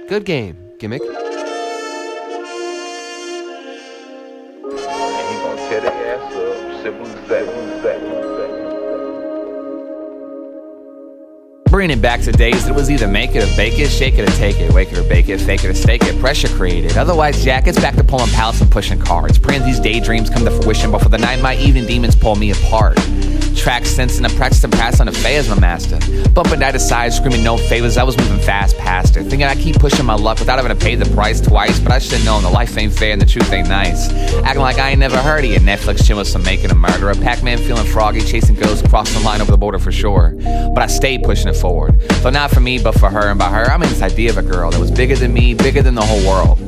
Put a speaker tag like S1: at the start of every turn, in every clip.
S1: Good game, Gimmick.
S2: And he gonna tear the ass up. Simple as that.
S1: Bringing it back to days that it was either make it or bake it, shake it or take it, wake it or bake it, fake it or stake it, pressure created. Otherwise, Jack, it's back to pulling pallets and pushing cards. Praying these daydreams come to fruition, but for the night, my evening demons pull me apart. Track sense and I practice and pass on a fay as my master. Bumping that aside, screaming no favors, I was moving fast past her. Thinking I keep pushing my luck without having to pay the price twice, but I should've known the life ain't fair and the truth ain't nice. Acting like I ain't never heard of you. Netflix chill with some making a murderer. Pac-Man feeling froggy, chasing ghosts, crossing the line over the border for sure. But I stayed pushing it forward. So not for me, but for her, and by her, I mean this idea of a girl that was bigger than me, bigger than the whole world.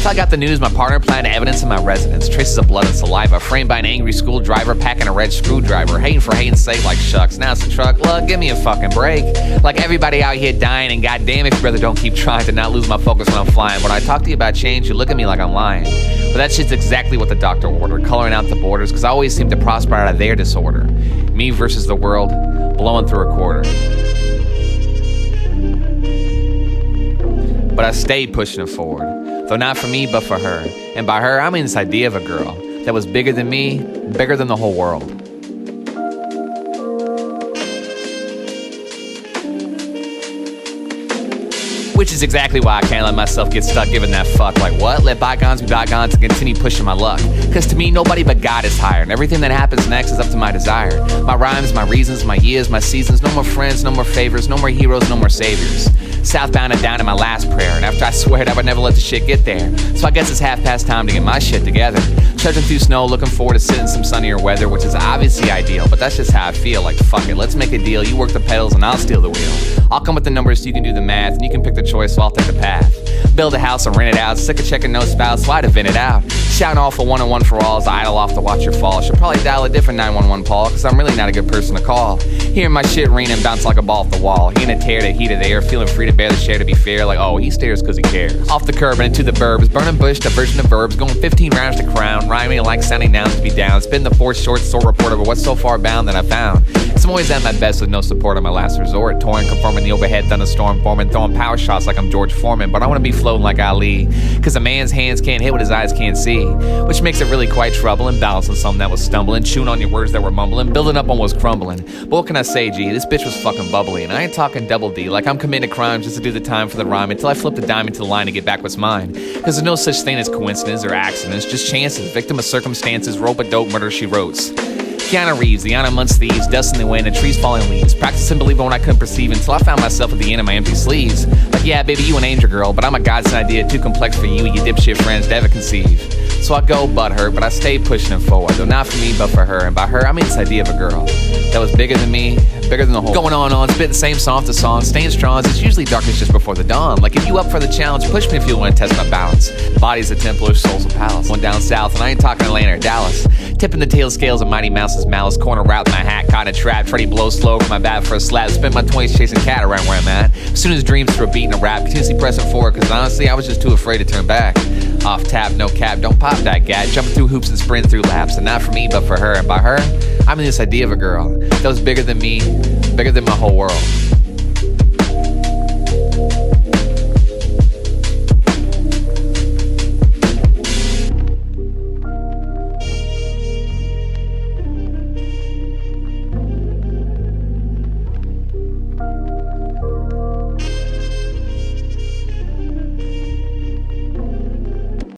S1: Till I got the news, my partner planted evidence in my residence. Traces of blood and saliva, framed by an angry school driver packing a red screwdriver. Hating for hating's sake like shucks. Now it's the truck. Look, give me a fucking break. Like everybody out here dying, and goddamn if you brother don't keep trying to not lose my focus when I'm flying. When I talk to you about change, you look at me like I'm lying. But that shit's exactly what the doctor ordered, coloring out the borders, cause I always seem to prosper out of their disorder. Me versus the world, blowing through a quarter. But I stayed pushing it forward. Though not for me, but for her. And by her, I mean this idea of a girl that was bigger than me, bigger than the whole world. Which is exactly why I can't let myself get stuck giving that fuck. Like what? Let bygones be bygones and continue pushing my luck. Cause to me, nobody but God is higher, and everything that happens next is up to my desire. My rhymes, my reasons, my years, my seasons. No more friends, no more favors, no more heroes, no more saviors. Southbound and down in my last prayer, and after I swear I would never let the shit get there. So I guess it's half past time to get my shit together. Trudging through snow, looking forward to sitting some sunnier weather, which is obviously ideal, but that's just how I feel. Like fuck it, let's make a deal. You work the pedals and I'll steal the wheel. I'll come with the numbers so you can do the math, and you can pick the choice, so I'll take the path. Build a house and rent it out, sick of checking no spouse, so I'd have it out. Shouting all for one and one for all as I idle off to watch your fall. Should probably dial a different 911 Paul, cause I'm really not a good person to call. Hearing my shit ring and bounce like a ball off the wall. He in a tear, the heat of the air, feeling free to bear the share to be fair. Like oh, he stares cause he cares. Off the curb and into the burbs, burning bush, diversion of verbs, going 15 rounds to crown, rhyming like sounding nouns to be down. Spin the fourth short sort report over what's so far bound that I found. Cause I'm always at my best with no support on my last resort. Touring, confirming the overhead thunderstorm, forming, throwing power shots like I'm George Foreman. But I wanna be floating like Ali, cause a man's hands can't hit what his eyes can't see. Which makes it really quite troubling, balancing something that was stumbling, chewing on your words that were mumbling, building up on what's crumbling. But what can I say, G? This bitch was fucking bubbly, and I ain't talking double D, like I'm committing crimes just to do the time for the rhyme until I flip the dime into the line to get back what's mine. Cause there's no such thing as coincidence or accidents, just chances, victim of circumstances, rope a dope, murder she wrote. Keanu Reeves, the honor amongst thieves, dust in the wind and trees falling leaves. Practicing believing when I couldn't perceive until I found myself at the end of my empty sleeves. Like yeah, baby, you an angel girl, but I'm a godsend idea too complex for you and your dipshit friends to ever conceive. So I go butthurt, but I stay pushing it forward. Though not for me, but for her. And by her, I mean this idea of a girl that was bigger than me, bigger than the whole. Going on, spit the same song after song, staying strong. It's usually darkness just before the dawn. Like if you up for the challenge, push me if you want to test my balance. Body's a temple, soul's a palace. One down south, and I ain't talking Atlanta or Dallas. Tipping the tail scales of Mighty Mouse's malice. Corner route in my hat, caught in a trap. Freddy blows slow from my bat for a slap. Spent my 20s chasing cat around where I'm at. As soon as dreams through a beat and a rap, continuously pressing forward, cause honestly, I was just too afraid to turn back. Off tap, no cap, don't pop that gat. Jumping through hoops and sprinting through laps. And not for me, but for her. And by her, I mean this idea of a girl that was bigger than me, bigger than my whole world.